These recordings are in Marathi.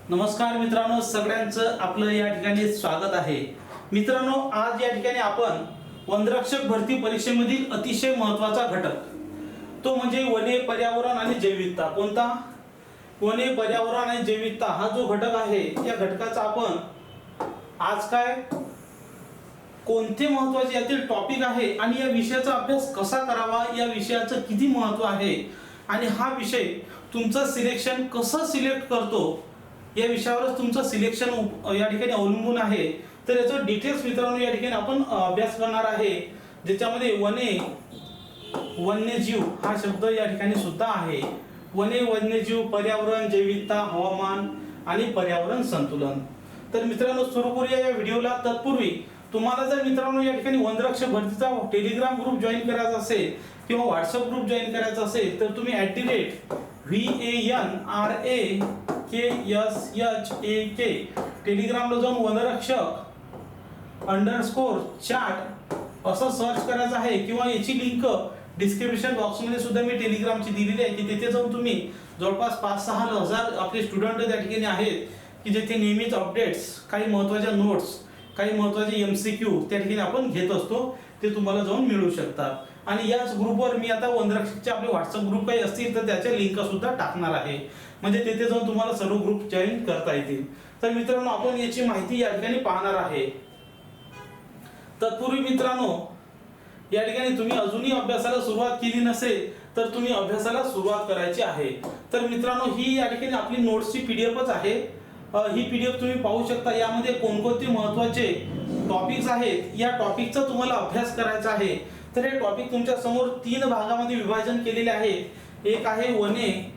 नमस्कार मित्रांनो, सगळ्यांचं आपलं या ठिकाणी स्वागत आहे। मित्रांनो, आज या ठिकाणी आपण वनरक्षक भरती परीक्षेमधील अतिशय महत्त्वाचा घटक तो म्हणजे वने, पर्यावरण आणि जैविकता। कोणता? वने, पर्यावरण आणि जैविकता हा जो घटक आहे, या घटकाचा आपण आज काय कोणते महत्त्वाचे यातील टॉपिक आहे आणि या विषयाचा अभ्यास कसा करावा, या विषयाचं किती महत्त्व आहे आणि हा विषय तुमचं सिलेक्शन कसं सिलेक्ट करतो या विषयावरच तुमचं सिलेक्शन या ठिकाणी अवलंबून आहे। तर याचं डिटेल्स मित्रांनो या ठिकाणी आपण अभ्यास करणार आहे, ज्याच्यामध्ये वने, वन्यजीव हा शब्द या ठिकाणी सुद्धा आहे। वने, वन्यजीव, पर्यावरण, जैविकता, हवामान आणि पर्यावरण संतुलन। तर मित्रांनो, सुरू करूया या व्हिडिओला। तत्पूर्वी तुम्हाला जर मित्रांनो या ठिकाणी वनरक्षक भरतीचा टेलिग्राम ग्रुप जॉईन करायचा असेल किंवा व्हॉट्सअप ग्रुप जॉईन करायचा असेल, तर तुम्ही @VANRAKSHAK टेलिग्रामला जाऊन वनरक्षक_chat असं सर्च करायचं आहे, किंवा याची लिंक डिस्क्रिप्शन बॉक्समध्ये सुद्धा मी टेलिग्रामची दिलेली आहे, की तिथे जाऊन तुम्ही जवळपास 5-6 हजार आपले स्टुडंट त्या ठिकाणी आहेत, की जेथे नेहमीच अपडेट्स, काही महत्त्वाच्या नोट्स, काही महत्त्वाचे MCQ त्या ठिकाणी आपण घेत असतो, ते तुम्हाला जाऊन मिळू शकतात। आणि याच ग्रुपवर मी आता वनरक्षकचे आपले व्हॉट्सअप ग्रुप काही असतील तर त्याच्या लिंक सुद्धा टाकणार आहे, म्हणजे तिथे जाऊन तुम्हाला सर्व ग्रुप जॉईन करता येतील। तर मित्रांनो, आपण याची माहिती या ठिकाणी पाहणार आहे। तत्पूर्वी मित्रांनो, या ठिकाणी तुम्ही अजूनही अभ्यासाला सुरुवात केली नसेल तर तुम्ही अभ्यासाला सुरुवात करायची आहे। तर मित्रांनो, ही या ठिकाणी आपली नोट्सची PDF आहे। ही PDF तुम्ही पाहू शकता। यामध्ये कोणकोणते महत्त्वाचे टॉपिक्स आहेत, या टॉपिकचा तुम्हाला अभ्यास करायचा आहे। तर हे टॉपिक तुमच्या समोर 3 भागामध्ये विभाजन केलेले आहे। एक आहे वने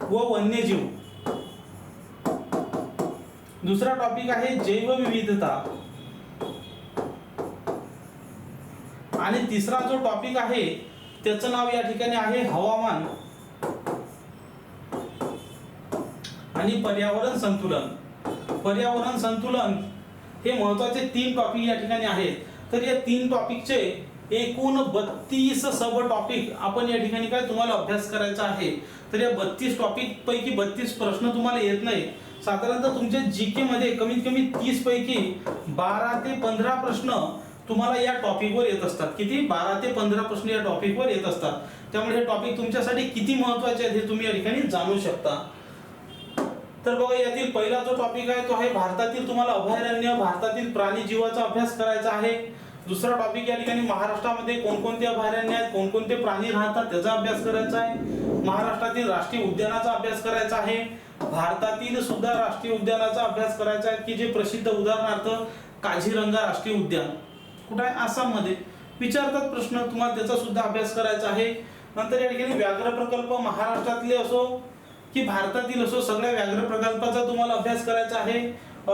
व वन्यजीव, दुसरा टॉपिक आहे जैवविविधता, आणि तिसरा जो टॉपिक आहे त्याचं नाव या ठिकाणी आहे हवामान आणि पर्यावरण संतुलन। पर्यावरण संतुलन हे महत्त्वाचे 3 टॉपिक या ठिकाणी आहेत। तर या 3 टॉपिकचे एकूण 32 सब टॉपिक आपण या ठिकाणी काय तुम्हाला अभ्यास करायचा आहे। तर या 32 टॉपिक पैकी 32 प्रश्न तुम्हाला येत नाही। साधारणतः तुमच्या जीके मध्ये कमीत कमी 30 पैकी 12 ते 15 प्रश्न तुम्हाला या टॉपिकवर येत असतात। किती? 12 ते 15 प्रश्न या टॉपिकवर येत असतात। त्यामुळे हे टॉपिक तुमच्यासाठी किती महत्त्वाचे आहेत हे तुम्ही या ठिकाणी जाणू शकता। तर बघा, यातील पहिला जो टॉपिक आहे तो आहे भारतातील तुम्हाला अभयारण्य, भारतातील प्राणी जीवाचा अभ्यास करायचा आहे। दुसरा टॉपिक या ठिकाणी महाराष्ट्रामध्ये कोणकोणते अभयारण्य आहेत, कोणकोणते प्राणी राहतात त्याचा अभ्यास करायचा आहे। महाराष्ट्रातील राष्ट्रीय उद्यानाचा अभ्यास करायचा आहे। भारतातील सुद्धा राष्ट्रीय उद्यानाचा अभ्यास करायचा आहे, की जे प्रसिद्ध, उदाहरणार्थ काझीरंगा राष्ट्रीय उद्यान कुठे आहे? आसाम मध्ये विचारतात प्रश्न, तुम्हाला त्याचा सुद्धा अभ्यास करायचा आहे। नंतर या ठिकाणी व्याघ्र प्रकल्प महाराष्ट्रातले असो की भारतातील असो, सगळ्या व्याघ्र प्रकल्पाचा तुम्हाला अभ्यास करायचा आहे।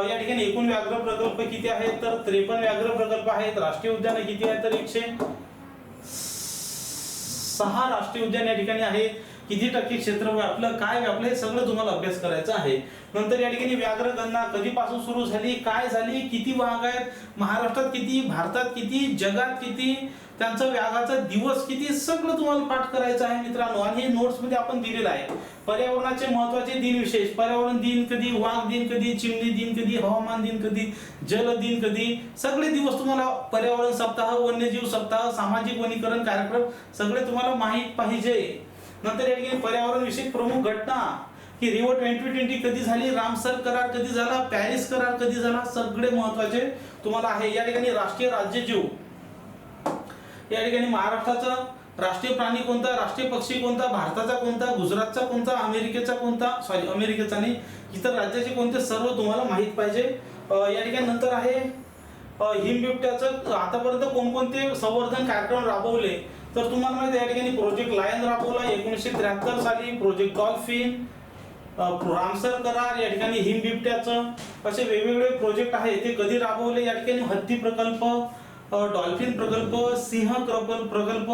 या ठिकाणी एकूण व्याघ्र प्रकल्प किती आहेत? तर 53 व्याघ्र प्रकल्प आहेत। राष्ट्रीय उद्याने किती आहेत? तर 106 राष्ट्रीय उद्यान या ठिकाणी आहेत। किती टक्के क्षेत्र व्यापलं, काय व्यापलं, हे सगळं तुम्हाला अभ्यास करायचं आहे। नंतर या ठिकाणी व्याघ्र गणना कधीपासून सुरू झाली, काय झाली, किती वाघ आहेत, महाराष्ट्रात किती, भारतात किती, जगात किती, त्यांचा व्याघाचा दिवस किती, सगळं तुम्हाला पाठ करायचं आहे मित्रांनो। आणि हे नोट्स मध्ये आपण दिलेलं आहे। पर्यावरणाचे महत्त्वाचे दिन विशेष, पर्यावरण दिन कधी, वाघ दिन कधी, चिमणी दिन कधी, हवामान दिन कधी, जल दिन कधी, सगळे दिवस तुम्हाला, पर्यावरण सप्ताह, वन्यजीव सप्ताह, सामाजिक वनीकरण कार्यक्रम सगळे तुम्हाला माहित पाहिजे। नंतर या ठिकाणी पर्यावरण विषयक प्रमुख घटना, की रिओ 2020 कधी झाली, रामसर करार कधी झाला, पॅरिस करार कधी झाला, सगळे महत्त्वाचे तुम्हाला आहे। या ठिकाणी राष्ट्रीय राज्यजीव, या ठिकाणी महाराष्ट्राचा राष्ट्रीय प्राणी कोणता, राष्ट्रीय पक्षी कोणता, भारताचा कोणता, गुजरातचा कोणता, अमेरिकेचा कोणता, सॉरी अमेरिकेचा नाही, इतर राज्याचे कोणते, सर्व तुम्हाला माहित पाहिजे। या ठिकाणी नंतर आहे हिमबिबट्याचं आतापर्यंत कोणकोणते संवर्धन कार्यक्रम राबवले, तर तुम्हाला माहिती आहे या ठिकाणी प्रोजेक्ट लायन राबवला 1973 साली, प्रोजेक्ट डॉल्फिन, रामसर करार, या ठिकाणी हिमबिबट्याचं, असे वेगवेगळे प्रोजेक्ट आहे ते कधी राबवले। या ठिकाणी हत्ती प्रकल्प, डॉल्फिन प्रकल्प, सिंह प्रकल्प,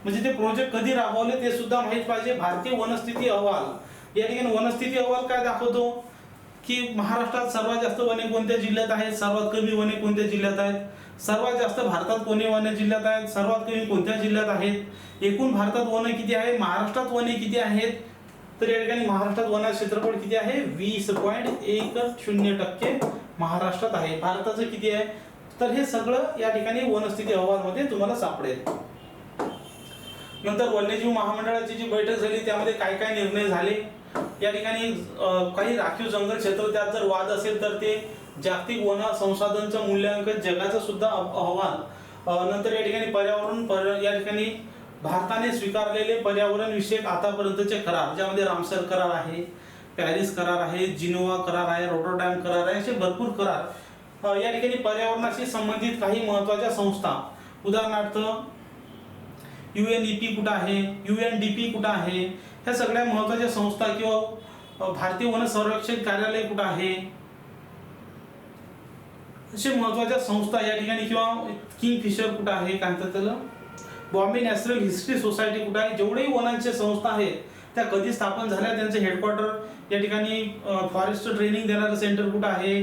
म्हणजे ते प्रोजेक्ट कधी राबवले ते सुद्धा माहित पाहिजे। भारतीय वनस्थिती अहवाल, या ठिकाणी वनस्थिती अहवाल काय दाखवतो, की महाराष्ट्रात सर्वात जास्त वने कोणत्या जिल्ह्यात आहेत, सर्वात कमी वने कोणत्या जिल्ह्यात आहेत, सर्वात जास्त भारतात कोणत्या वने जिल्ह्यात आहेत, सर्वात कमी कोणत्या जिल्ह्यात आहेत, एकूण भारतात वने किती आहे, महाराष्ट्रात वने किती आहेत, तर या ठिकाणी महाराष्ट्रात वनाचे क्षेत्रफळ किती आहे? 20.10% महाराष्ट्रात आहे. भारताचं किती आहे? तर हे सगळं या ठिकाणी वनस्थिती अहवालमध्ये तुम्हाला सापडेल. नंतर वन्यजीव महामंडळाची जी बैठक झाली त्यामध्ये काय काय निर्णय झाले, या ठिकाणी काही राखीव जंगल क्षेत्र त्यात जर वाद असेल तर ते जागतिक वन संसाधनचं मूल्यांकन जगाचा सुद्धा अहवाल. नंतर या ठिकाणी पर्यावरण या ठिकाणी भारताने स्वीकारलेले पर्यावरण विषयक आतापर्यंतचे करार, ज्यामध्ये रामसर करार आहे, पॅरिस करार आहे, जिनोवा करार आहे, रॉटरडॅम करार आहे, असे भरपूर करार. या ठिकाणी पर्यावरणाशी संबंधित काही महत्त्वाच्या संस्था, उदाहरणार्थ UNEP कुठं आहे, UNDP कुठं आहे, ह्या सगळ्या महत्त्वाच्या संस्था किंवा भारतीय वन संरक्षण कार्यालय कुठं आहे, असे महत्त्वाच्या संस्था या ठिकाणी, किंवा किंगफिशर कुठं आहे, काय म्हणतात त्याला, बॉम्बे नॅशनल हिस्ट्री सोसायटी कुठं आहे. जेवढेही वनांच्या संस्था आहेत त्या कधी स्थापन झाल्या, त्यांचे हेडक्वार्टर या ठिकाणी, फॉरेस्ट ट्रेनिंग देणारं सेंटर कुठं आहे,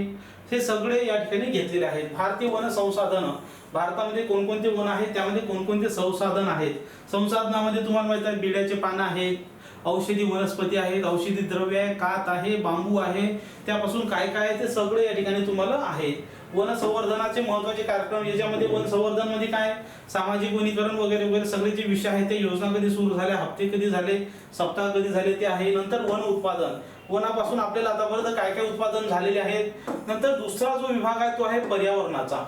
हे सगळे या ठिकाणी घेतलेले आहेत. भारतीय वन संसाधन, भारतामध्ये कोणकोणते वन आहेत, त्यामध्ये कोणकोणते संसाधन आहेत. संसाधनामध्ये तुम्हाला माहित आहे बिड्याचे पानं आहेत, औषधी वनस्पती आहेत, औषधी द्रव्य आहे, कात आहे, बांबू आहे, त्यापासून काय काय आहे ते सगळे या ठिकाणी तुम्हाला आहे. वन संवर्धनाचे महत्त्वाचे कार्यक्रम, याच्यामध्ये वन संवर्धन मध्ये काय, सामाजिक वनीकरण वगैरे वगैरे सगळे जे विषय आहेत ते, योजना कधी सुरू झाल्या, हप्ते कधी झाले, सप्ताह कधी झाले ते आहे. नंतर वन उत्पादन, वनापासून आपल्याला आतापर्यंत काय काय उत्पादन झालेले आहेत. नंतर दुसरा जो विभाग आहे तो आहे पर्यावरणाचा,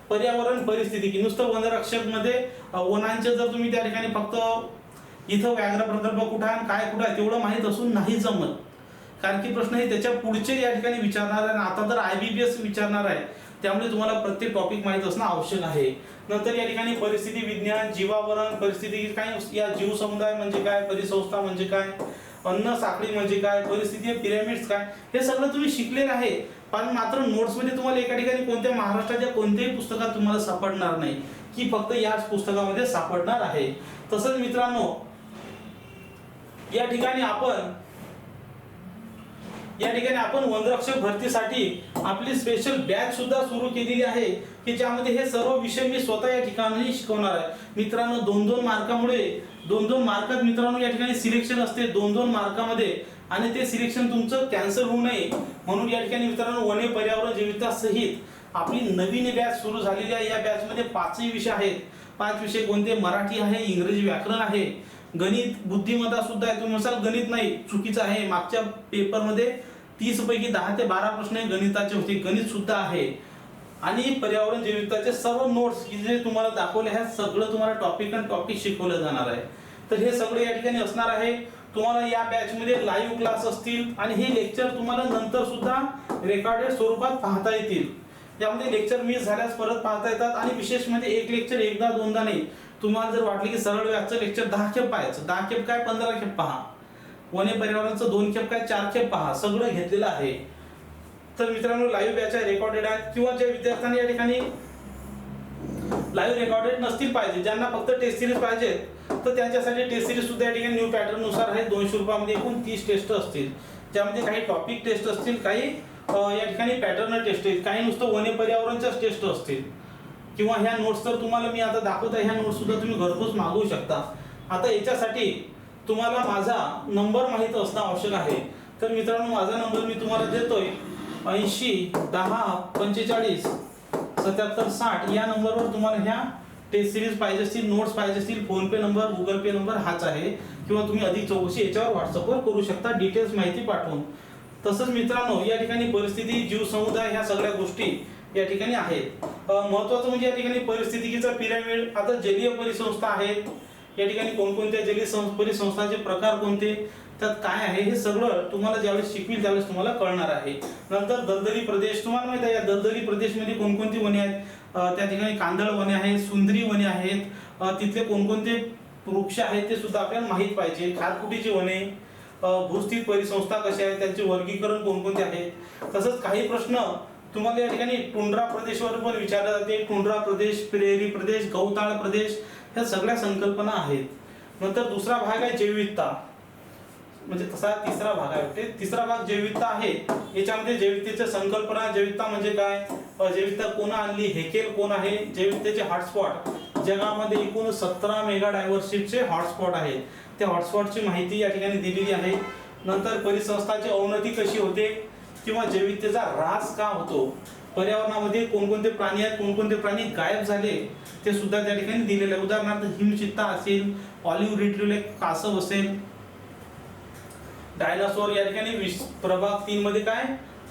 पर्यावरण परिस्थिती. नुसतं वनरक्षक मध्ये वनांचे जर तुम्ही त्या ठिकाणी फक्त इथं व्याघ्र प्रकल्प कुठं आहे, काय कुठं आहे तेवढं माहीत असून नाही जमत, कारण की प्रश्न हे त्याच्या पुढचे या ठिकाणी विचारणार आहे. आता तर IBPS विचारणार आहे, त्यामुळे तुम्हाला प्रत्येक टॉपिक माहीत असणं आवश्यक आहे. नंतर या ठिकाणी परिस्थिती विज्ञान, जीवावरण परिस्थिती काय, या जीव समुदाय म्हणजे काय, परिसंस्था म्हणजे काय, अन्न साखळी म्हणजे काय, परिस्थिती पिरॅमिड्स काय, हे सगळं तुम्ही शिकलेलं आहे. पण मात्र नोट्स मध्ये तुम्हाला एका ठिकाणी कोणत्या महाराष्ट्राच्या कोणत्याही पुस्तकात तुम्हाला सापडणार नाही, की फक्त याच पुस्तकामध्ये सापडणार आहे. तसंच मित्रांनो या ठिकाणी आपण वनरक्षक भरतीसाठी आपली स्पेशल बॅच सुद्धा सुरू केलेली आहे, की ज्यामध्ये हे सर्व विषय मी स्वतः या ठिकाणी शिकवणार आहे. मित्रांनो 2-2 मार्कामुळे 2-2 मार्कात मित्रांनो या ठिकाणी सिलेक्शन असते 2-2 मार्कामध्ये, आणि ते सिलेक्शन तुमचं कॅन्सल होऊ नये म्हणून या ठिकाणी मित्रांनो वने पर्यावरण जैविकता सहित आपली नवीन बॅच सुरू झालेली आहे. या बॅच मध्ये 5 विषय आहेत. 5 विषय कोणते? मराठी आहे, इंग्रजी व्याकरण आहे, गणित, बुद्धिमत्ता सुद्धा आहे. तुम्ही म्हणाल गणित नाही, चुकीचं आहे. मागच्या पेपरमध्ये 30 पैकी 10 ते 12 प्रश्न गणिताचे होते, गणित सुद्धा आहे. आणि पर्यावरण जैविकताचे सर्व नोट्स जे तुम्हाला दाखवले आहेत सगळं तुम्हाला टॉपिक शिकवलं जाणार आहे. तर हे सगळे या ठिकाणी असणार आहे. तुम्हाला या बॅच मध्ये लाईव्ह क्लास असतील आणि हे लेक्चर तुम्हाला नंतर सुद्धा रेकॉर्डेड स्वरूपात पाहता येतील. यामध्ये लेक्चर मिस झाल्यास परत पाहता येतात. आणि विशेष म्हणजे एक लेक्चर एकदा दोनदा नाही, तुम्हाला जर वाटले की सरळ व्याजचं लेक्चर 10 खेप पाहायचं, 10 खेप काय 15 खेप पहा, वने पर्यावरणाचं 2 खेप काय 4 खेप पहा, सगळं घेतलेलं आहे. तर मित्रांनो लाईव्ह बॅच आहे, रेकॉर्डेड आहे. किंवा ज्या विद्यार्थ्यांनी या ठिकाणी लाईव्ह रेकॉर्डेड नसतील पाहिजे, ज्यांना फक्त टेस्ट सिरीज पाहिजे, तर त्यांच्यासाठी टेस्ट सिरीज सुद्धा या ठिकाणी न्यू पॅटर्न नुसार आहे. 200 रुपयामध्ये एकूण 30 टेस्ट असतील, ज्यामध्ये काही टॉपिक टेस्ट असतील, काही या ठिकाणी पॅटर्न टेस्ट आहेत, काही नुसतं वने पर्यावरणच्याच टेस्ट असतील. किंवा ह्या नोट्स तर तुम्हाला मी आता दाखवत आहे, ह्या नोट्स सुद्धा तुम्ही घरपोच मागवू शकता. आता याच्यासाठी तुम्हाला माझा नंबर माहित असणं आवश्यक आहे. तर मित्रांनो माझा नंबर मी तुम्हाला देतोय 80 10 45 77 60. या नंबरवर तुम्हाला ह्या टेस्ट सिरीज पाहिजे असतील, नोट्स पाहिजे असतील, फोन पे नंबर, गुगल पे नंबर हाच आहे. किंवा तुम्ही अधिक चौकशी याच्यावर व्हॉट्सअपवर करू शकता डिटेल्स माहिती पाठवून. तसंच मित्रांनो या ठिकाणी परिस्थिती, जीव समुदाय ह्या सगळ्या गोष्टी या ठिकाणी आहेत. महत्त्वाचं म्हणजे या ठिकाणी परिस्थितीचा पिरॅमिड, आता जलीय परिसंस्था आहेत, या ठिकाणी कोणकोणत्या जलीय परिसंस्थांचे प्रकार कोणते, त्यात काय आहे, हे सगळं तुम्हाला ज्यावेळेस शिकविल त्यावेळेस तुम्हाला कळणार आहे. नंतर दलदली प्रदेश, तुम्हाला माहिती आहे या दलदली प्रदेशमध्ये कोणकोणती वने आहेत. त्या ठिकाणी कांदळ वने आहेत, सुंदरी वने आहेत, तिथले कोणकोणते वृक्ष आहेत ते सुद्धा आपल्याला माहित पाहिजे. खारफुटीची वने, भूस्थित परिसंस्था कशा आहेत, त्यांचे वर्गीकरण कोणकोणते आहेत. तसंच काही प्रश्न तुम्हाला या ठिकाणी टुंड्रा प्रदेशवर पण विचारले जाते. टुंड्रा प्रदेश, प्रेरी प्रदेश, गवताळ प्रदेश, ह्या सगळ्या संकल्पना आहेत. नंतर दुसरा भाग आहे जैविकता, म्हणजे तसा तिसरा भाग आहे. तिसरा भाग जैविकता आहे. याच्यामध्ये जैविकतेच्या संकल्पना, जैविकता म्हणजे काय, जैविकता कोण आणली, हेकेल कोण आहे, जैविकतेचे हॉटस्पॉट, जगामध्ये एकूण 17 मेगा डायव्हर्सिटीचे हॉटस्पॉट आहेत. त्या हॉटस्पॉटची माहिती या ठिकाणी दिलेली आहे. नंतर परिसंस्थांची अवनती कशी होते किंवा जैविकतेचा ऱ्हास का होतो, पर्यावरणामध्ये कोणकोणते प्राणी आहेत, कोणकोणते प्राणी गायब झाले ते सुद्धा त्या ठिकाणी दिलेले आहे. उदाहरणार्थ हिमचित्ता असेल, ऑलिव्ह रिट्रीव्हर कासव असेल, डायनासोर. या ठिकाणी प्रभाग 3 मध्ये काय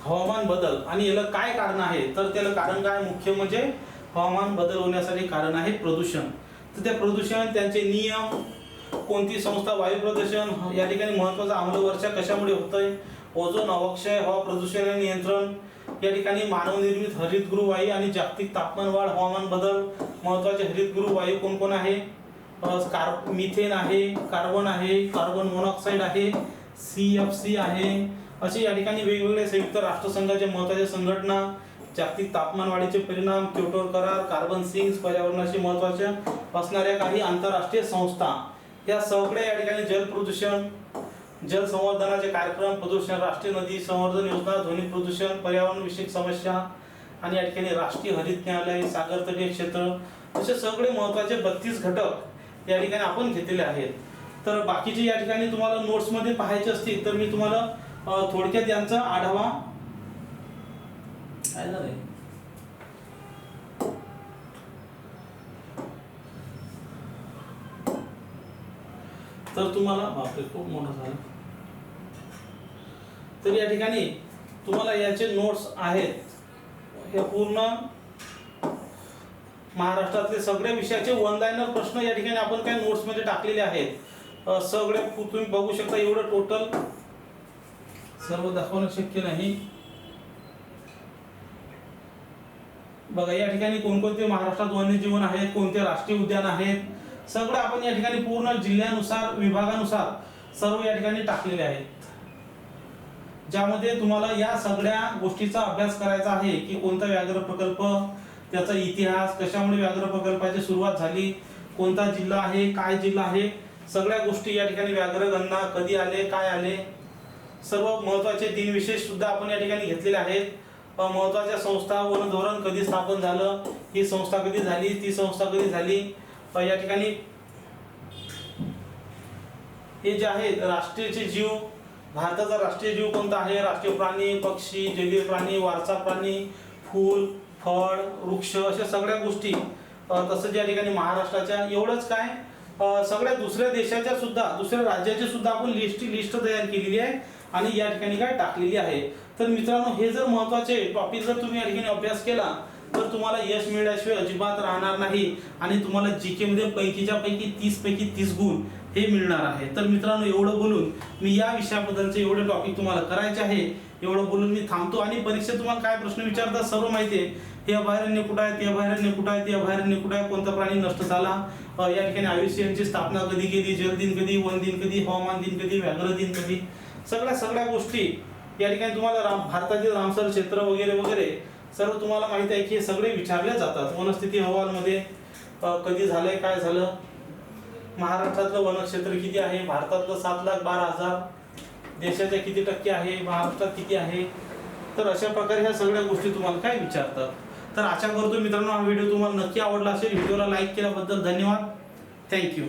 हवामान बदल आणि याला काय कारण आहे, तर त्याला कारण काय मुख्य म्हणजे हवामान बदल होण्यासाठी कारण आहे प्रदूषण. तर त्या प्रदूषण, त्यांचे नियम, कोणती संस्था, वायू प्रदूषण या ठिकाणी महत्त्वाचा आम्लवर्षा कशामुळे होतंय, ओझोन अवक्षय, हवा प्रदूषण आणि नियंत्रण, या ठिकाणी मानवनिर्मित हरितगृह वायू आणि जागतिक तापमान वाढ, हवामान बदल. महत्त्वाचे हरितगृह वायू कोण कोण आहे, मिथेन आहे, कार्बन आहे, कार्बन मोनॉक्साईड आहे, CFC आहे. असे या ठिकाणी वेगवेगळे संयुक्त राष्ट्रसंघाचे महत्त्वाचे संघटना, जागतिक तापमान वाढीचे परिणाम, क्योटो करार, कार्बन सिंक्स, पर्यावरणाशी महत्त्वाच्या असणाऱ्या काही आंतरराष्ट्रीय संस्था, या सगळ्या या ठिकाणी जल प्रदूषण, जल संवर्धनाचे कार्यक्रम, प्रदूषण, राष्ट्रीय नदी संवर्धन योजना, ध्वनी प्रदूषण, पर्यावरण विषयक समस्या आणि या ठिकाणी राष्ट्रीय हरित न्यायालय, सागर तटीय क्षेत्र, असे सगळे महत्त्वाचे 32 घटक या ठिकाणी आपण घेतलेले आहेत. तर बाकीचे या ठिकाणी तुम्हाला नोट्समध्ये पाहायचे असतील तर मी तुम्हाला थोडक्यात यांचा आढावा तर तुम्हाला बापरे खूप मोठा झाला. तर या ठिकाणी तुम्हाला याचे नोट्स आहेत, हे पूर्ण महाराष्ट्रातले सगळ्या विषयाचे वन लाइनर प्रश्न या ठिकाणी आपण काय नोट्स मध्ये टाकलेले आहेत. सगळे तुम्ही बघू शकता. एवढं टोटल सर्व दाखवणं शक्य नाही. बघा या ठिकाणी कोणकोणते महाराष्ट्रात वन्यजीवन आहेत, कोणते राष्ट्रीय उद्यान आहेत, सगळं आपण या ठिकाणी पूर्ण जिल्ह्यानुसार, विभागानुसार सर्व या ठिकाणी टाकलेले आहेत, ज्यामध्ये तुम्हाला या सगळ्या गोष्टीचा अभ्यास करायचा आहे की कोणता व्याघ्र प्रकल्प, त्याचा इतिहास, कशामुळे व्याघ्र प्रकल्पाची सुरुवात झाली, कोणता जिल्हा आहे, काय जिल्हा आहे, सगळ्या गोष्टी या ठिकाणी, व्याघ्र गणना कधी आले, काय आले, सर्व महत्त्वाचे दिनविशेष सुद्धा आपण या ठिकाणी घेतलेले आहेत. महत्त्वाच्या संस्था, वन धोरण कधी स्थापन झालं, ही संस्था कधी झाली, ती संस्था कधी झाली, या ठिकाणी हे जे आहे राष्ट्रीयचे जीव, भारताचा राष्ट्रीय जीव कोणता आहे, राष्ट्रीय प्राणी, पक्षी, जलीय प्राणी, वारसा प्राणी, फूल, फळ, वृक्ष, अशा सगळ्या गोष्टी. तसंच या ठिकाणी महाराष्ट्राच्या एवढंच काय, सगळ्या दुसऱ्या देशाच्या सुद्धा, दुसऱ्या राज्याची सुद्धा आपण लिस्ट तयार केलेली आहे आणि या ठिकाणी काय टाकलेली आहे. तर मित्रांनो, हे जर महत्त्वाचे टॉपिक जर तुम्ही या ठिकाणी अभ्यास केला तर तुम्हाला यश मिळण्याशिवाय अजिबात राहणार नाही आणि तुम्हाला जीके मध्ये पैकीच्या पैकी 30 पैकी 30 गुण हे मिळणार आहे. तर मित्रांनो, एवढं बोलून मी या विषयाबद्दलचे एवढे टॉपिक तुम्हाला करायचे आहे, एवढं बोलून मी थांबतो. आणि परीक्षेत तुम्हाला काय प्रश्न विचारतात सर्व माहिती आहे. हे अभयारण्य कुठं आहे, ते अभयारण्य कुठं आहे, ते अभयारण्य कुठं आहे, कोणता प्राणी नष्ट झाला, या ठिकाणी आयुष्यांची स्थापना कधी केली, जल दिन कधी, वन दिन कधी, हवामान दिन कधी, व्याघ्र दिन कधी, सगळ्या गोष्टी या ठिकाणी तुम्हाला भारतातील रामसर क्षेत्र वगैरे वगैरे सर्व तुम्हाला माहिती आहे की हे सगळे विचारले जातात. वनस्थिती अहवालमध्ये कधी झालंय, काय झालं, महाराष्ट्रातलं वनक्षेत्र किती आहे, भारतातलं 7,12,000, देशाच्या किती टक्के आहे, महाराष्ट्रात किती आहे. तर अशा प्रकारे ह्या सगळ्या गोष्टी तुम्हाला काय विचारतात. तर आशा करतो मित्रांनो हा व्हिडिओ तुम्हाला नक्की आवडला असेल. व्हिडिओला लाईक केल्याबद्दल धन्यवाद. थँक्यू.